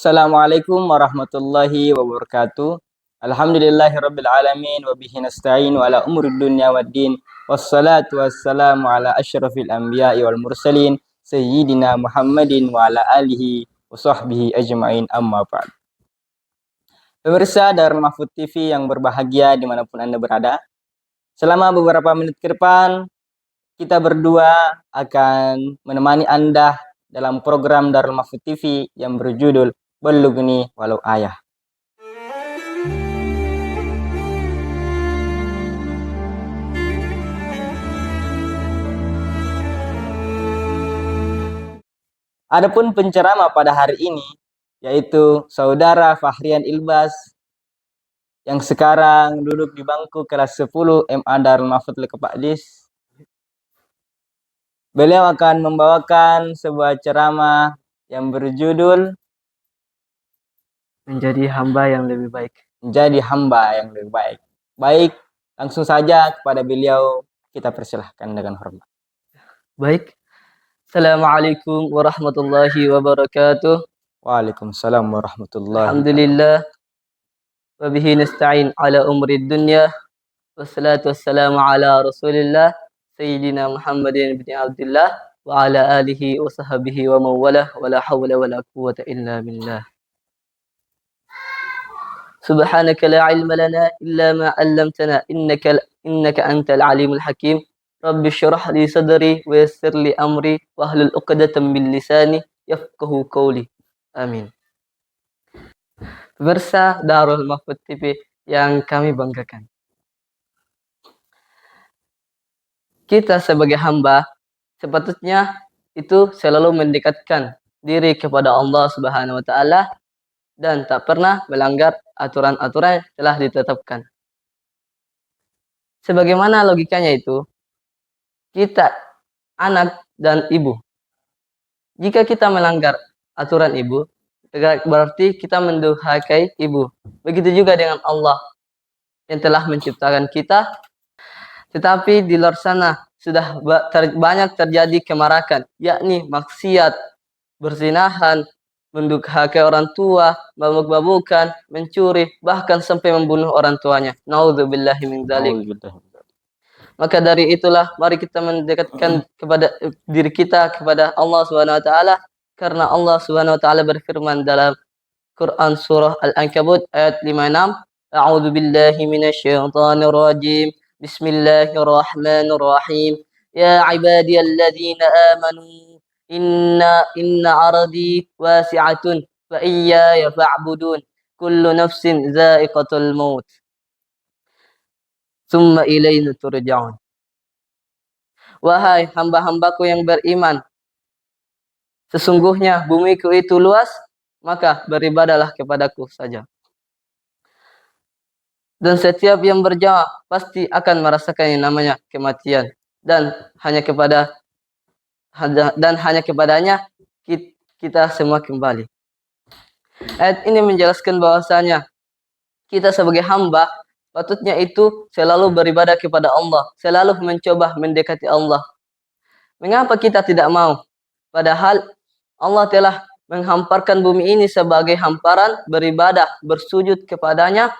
Assalamualaikum warahmatullahi wabarakatuh. Alhamdulillahirabbil alamin wa bihi nasta'in wa ala umuri dunya waddin. Wassalatu wassalamu ala asyrafil anbiya'i wal mursalin sayyidina Muhammadin wa ala alihi wa sahbihi ajmain amma ba'd. Pemirsa Darul Mahfudz TV yang berbahagia dimanapun Anda berada. Selama beberapa menit ke depan, kita berdua akan menemani Anda dalam program Darul Mahfudz TV yang berjudul Bulughni Walau Ayah. Adapun penceramah pada hari ini yaitu Saudara Fahrian Ilbas yang sekarang duduk di bangku kelas 10 MA Darul Mahfudz Lekepakdis. Beliau akan membawakan sebuah ceramah yang berjudul Menjadi hamba yang lebih baik. Menjadi hamba yang lebih baik. Baik, langsung saja kepada beliau kita persilahkan dengan hormat. Baik. Assalamualaikum warahmatullahi wabarakatuh. Waalaikumsalam warahmatullahi wabarakatuh. Alhamdulillah. Wa bihi nasta'in ala umri dunya. Wassalatu wassalamu ala rasulillah. Sayyidina Muhammadin bin Abdullah. Wa ala alihi wa sahbihi wa mawalah. Wa la hawla wa la quwwata illa billah. Subhanaka la ilma lana illa ma 'allamtana innaka antal alimul hakim. Rabbi syrah li sadri wa yassir li amri wahlul 'uqdatam min lisani yafqahu qawli. Amin. Pemirsa Darul Mahfudz TV yang kami banggakan. Kita sebagai hamba sepatutnya itu selalu mendekatkan diri kepada Allah Subhanahu wa taala dan tak pernah melanggar aturan-aturan yang telah ditetapkan. Sebagaimana logikanya itu, kita anak dan ibu. Jika kita melanggar aturan ibu, berarti kita mendurhakai ibu. Begitu juga dengan Allah yang telah menciptakan kita. Tetapi di luar sana sudah banyak terjadi kemarakan, yakni maksiat, berzinahan, mendurhakai orang tua, mabuk-mabukan, mencuri, bahkan sampai membunuh orang tuanya. Nauzubillahi min dzalik. Maka dari itulah mari kita mendekatkan kepada diri kita kepada Allah Subhanahu wa taala karena Allah Subhanahu wa taala berfirman dalam Quran surah Al-Ankabut ayat 56, A'udzu billahi minasyaitonir rajim. Bismillahirrahmanirrahim. Ya ibadiyalladzina amanu inna ardi wasi'atun fa iyaya fa'budun. Kullu nafsin za'iqatul maut. Summa ilaina turja'un. Wahai hamba-hambaku yang beriman, sesungguhnya bumiku itu luas, maka beribadahlah kepadaku saja. Dan setiap yang berjamaah pasti akan merasakan yang namanya kematian dan hanya kepadanya kita semua kembali. Ayat ini menjelaskan bahwasanya kita sebagai hamba patutnya itu selalu beribadah kepada Allah, selalu mencoba mendekati Allah. Mengapa kita tidak mau? Padahal Allah telah menghamparkan bumi ini sebagai hamparan beribadah, bersujud kepadanya.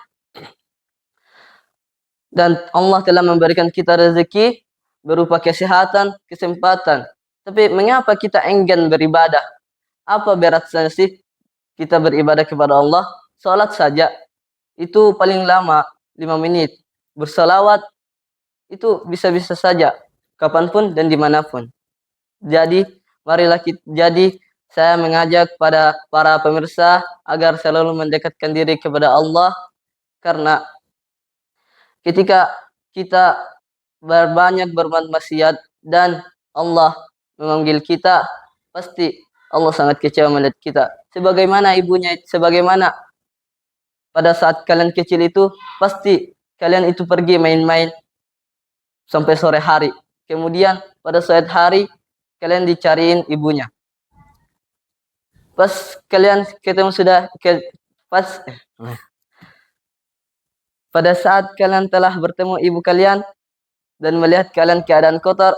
Dan Allah telah memberikan kita rezeki berupa kesehatan, kesempatan. Tapi mengapa kita enggan beribadah? Apa beratnya sih kita beribadah kepada Allah? Salat saja itu paling lama 5 menit. Bersalawat itu bisa-bisa saja, kapanpun dan dimanapun. Jadi, saya mengajak pada para pemirsa agar selalu mendekatkan diri kepada Allah, karena ketika kita banyak berbuat maksiat dan Allah memanggil kita, pasti Allah sangat kecewa melihat kita. Sebagaimana pada saat kalian kecil itu, pasti kalian itu pergi main-main sampai sore hari. Kemudian pada sore hari, kalian dicariin ibunya. Pas kalian ketemu pada saat kalian telah bertemu ibu kalian dan melihat kalian keadaan kotor,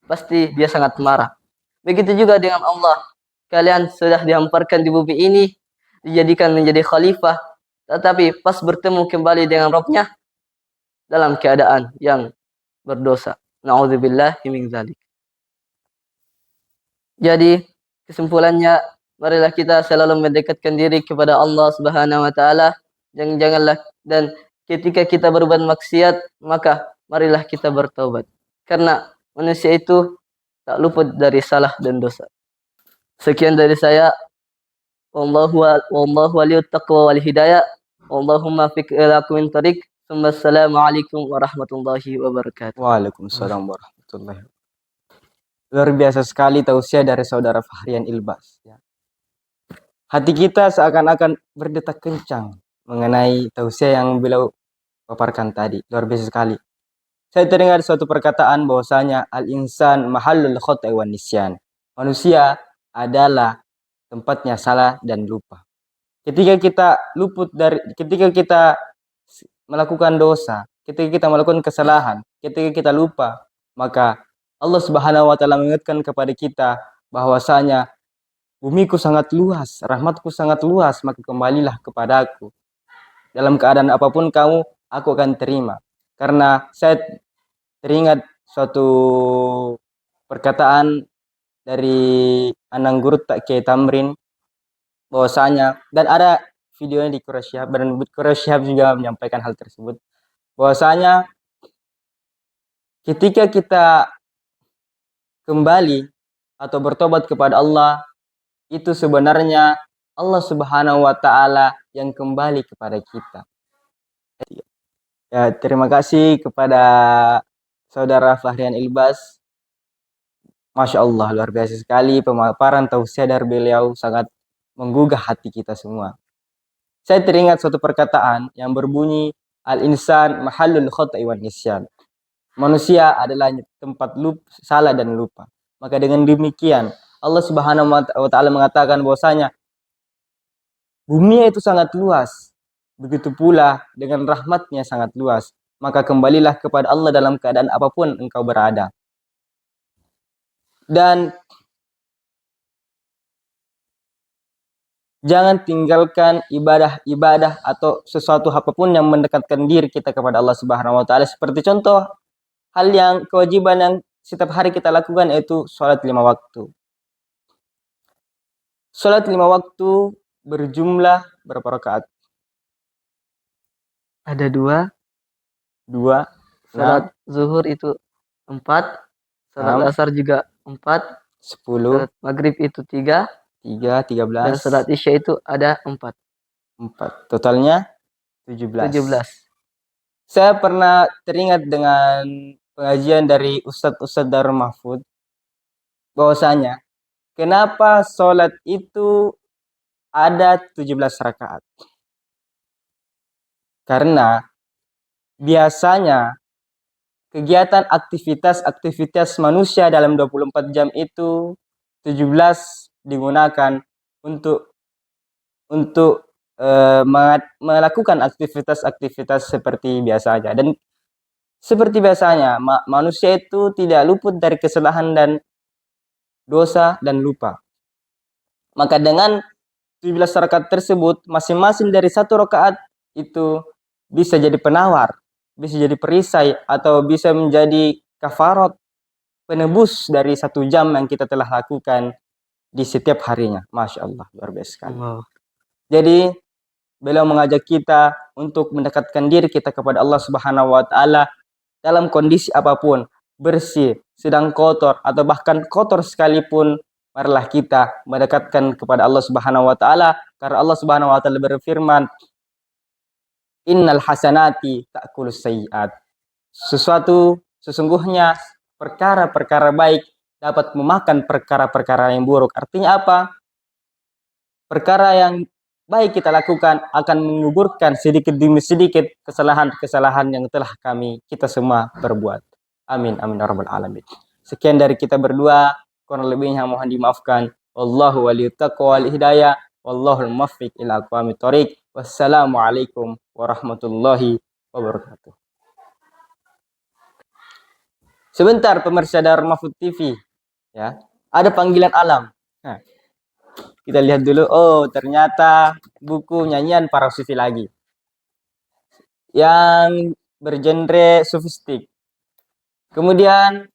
pasti dia sangat marah. Begitu juga dengan Allah. Kalian sudah dihamparkan di bumi ini, dijadikan menjadi khalifah, tetapi pas bertemu kembali dengan Rabbnya dalam keadaan yang berdosa. Na'udzubillahi min dzalik. Jadi kesimpulannya, marilah kita selalu mendekatkan diri kepada Allah Subhanahu wa taala. Janganlah, dan ketika kita berbuat maksiat, maka marilah kita bertaubat. Karena manusia itu tak luput dari salah dan dosa. Sekian dari saya. Wallahu waliyut taqwa wal hidayah. Allahumma fiq ila min tariq. Assalamualaikum warahmatullahi wabarakatuh. Waalaikumsalam warahmatullahi wabarakatuh. Luar biasa sekali tausiah dari saudara Fahrian Ilbas. Hati kita seakan-akan berdetak kencang mengenai tausiah yang beliau paparkan tadi. Luar biasa sekali. Saya teringat suatu perkataan bahwasanya al-insan mahallul khata'i wan nisyan. Manusia adalah tempatnya salah dan lupa. Ketika kita melakukan dosa, ketika kita melakukan kesalahan, ketika kita lupa, maka Allah Subhanahu wa taala mengingatkan kepada kita bahwasanya bumiku sangat luas, rahmatku sangat luas, maka kembalilah kepadaku. Dalam keadaan apapun kamu, aku akan terima. Karena saya teringat suatu perkataan dari Ananggurut Kiai Tamrin bahwasanya, dan ada videonya di Quraisy Shihab, dan Quraisy Shihab juga menyampaikan hal tersebut, bahwasanya ketika kita kembali atau bertobat kepada Allah, itu sebenarnya Allah Subhanahu wa taala yang kembali kepada kita. Ya, terima kasih kepada saudara Fahrian Ilbas. Masya Allah, luar biasa sekali pemaparan tausiah dari beliau, sangat menggugah hati kita semua. Saya teringat suatu perkataan yang berbunyi, al-insan mahallul khata'i wan nisyan. Manusia adalah tempat salah dan lupa. Maka dengan demikian Allah Subhanahu wa taala mengatakan bahwasanya bumi itu sangat luas. Begitu pula dengan rahmatnya sangat luas. Maka kembalilah kepada Allah dalam keadaan apapun engkau berada. Dan jangan tinggalkan ibadah-ibadah atau sesuatu apapun yang mendekatkan diri kita kepada Allah Subhanahu wa taala. Seperti contoh hal yang kewajiban yang setiap hari kita lakukan, yaitu sholat 5 waktu. Sholat 5 waktu berjumlah berapa rakaat? Ada 2. 2. Salat zuhur itu 4. Salat asar juga 4. 10. Salat maghrib itu 3. 13. Dan salat isya itu ada 4. Totalnya 17. 17. Saya pernah teringat dengan pengajian dari Ustadz Darul Mahfud, bahwasanya kenapa sholat itu ada 17 rakaat. Karena biasanya kegiatan aktivitas manusia dalam 24 jam itu 17 digunakan untuk melakukan aktivitas seperti biasa saja. Dan seperti biasanya, manusia itu tidak luput dari kesalahan dan dosa dan lupa. Maka dengan 17 rakaat tersebut, masing-masing dari 1 rakaat itu bisa jadi penawar, bisa jadi perisai, atau bisa menjadi kafarat, penebus dari 1 jam yang kita telah lakukan di setiap harinya. Masya Allah, luar biasa sekali. Jadi beliau mengajak kita untuk mendekatkan diri kita kepada Allah Subhanahu wa taala dalam kondisi apapun, bersih, sedang kotor, atau bahkan kotor sekalipun, marilah kita mendekatkan kepada Allah Subhanahu wa taala, karena Allah Subhanahu wa taala berfirman, innal hasanati ta'kulus sayyi'at. Sesungguhnya perkara-perkara baik dapat memakan perkara-perkara yang buruk. Artinya apa? Perkara yang baik kita lakukan akan menguburkan sedikit demi sedikit kesalahan-kesalahan yang telah kita semua perbuat. Amin, amin ya rabbal alamin. Sekian dari kita berdua, kurang lebihnya mohon dimaafkan. Wallahu waliyut taqwa wal hidayah, wallahul muwaffiq ila aqwamit thoriq. Wassalamualaikum warahmatullahi wabarakatuh. Sebentar pemirsa Darul Mahfud TV, ya. Ada panggilan alam. Nah. Kita lihat dulu, oh ternyata buku nyanyian para sufi lagi. Yang bergenre sufistik. Kemudian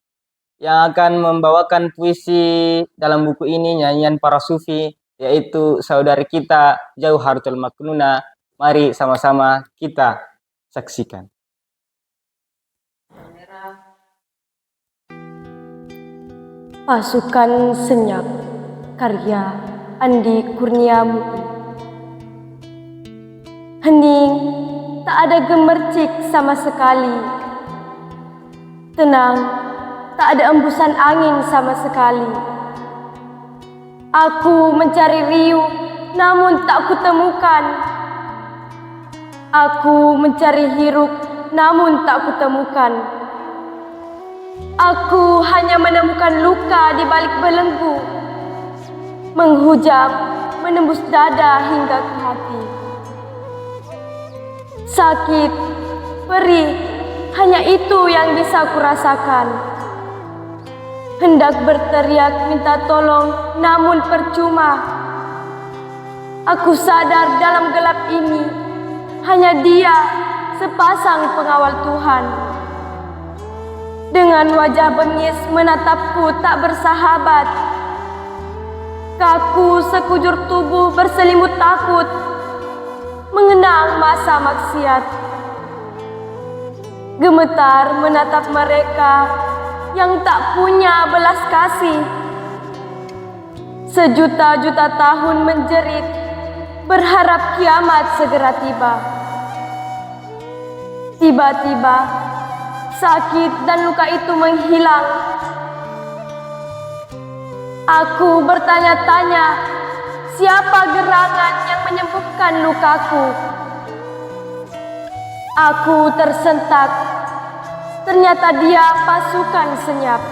yang akan membawakan puisi dalam buku ini nyanyian para sufi yaitu saudari kita Jauharatul Maknunah. Mari sama-sama kita saksikan. Pasukan Senyap, karya Andi Kurniawi. Hening, tak ada gemercik sama sekali. Tenang, tak ada embusan angin sama sekali. Aku mencari riuh, namun tak kutemukan. Aku mencari hiruk, namun tak kutemukan. Aku hanya menemukan luka di balik belenggu, menghujam, menembus dada hingga ke hati. Sakit, perih, hanya itu yang bisa kurasakan. Hendak berteriak minta tolong, namun percuma. Aku sadar dalam gelap ini, hanya Dia sepasang pengawal Tuhan. Dengan wajah bengis menatapku tak bersahabat. Kaku sekujur tubuh berselimut takut, mengenang masa maksiat. Gemetar menatap mereka yang tak punya belas kasih. Sejuta-juta tahun menjerit, berharap kiamat segera tiba. Tiba-tiba, sakit dan luka itu menghilang. Aku bertanya-tanya, siapa gerangan yang menyembuhkan lukaku? Aku tersentak. Ternyata Dia pasukan senyap,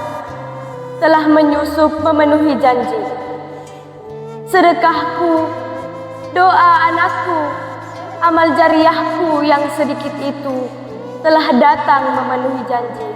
telah menyusup memenuhi janji. Sedekahku, doa anakku, amal jariahku yang sedikit itu telah datang memenuhi janji.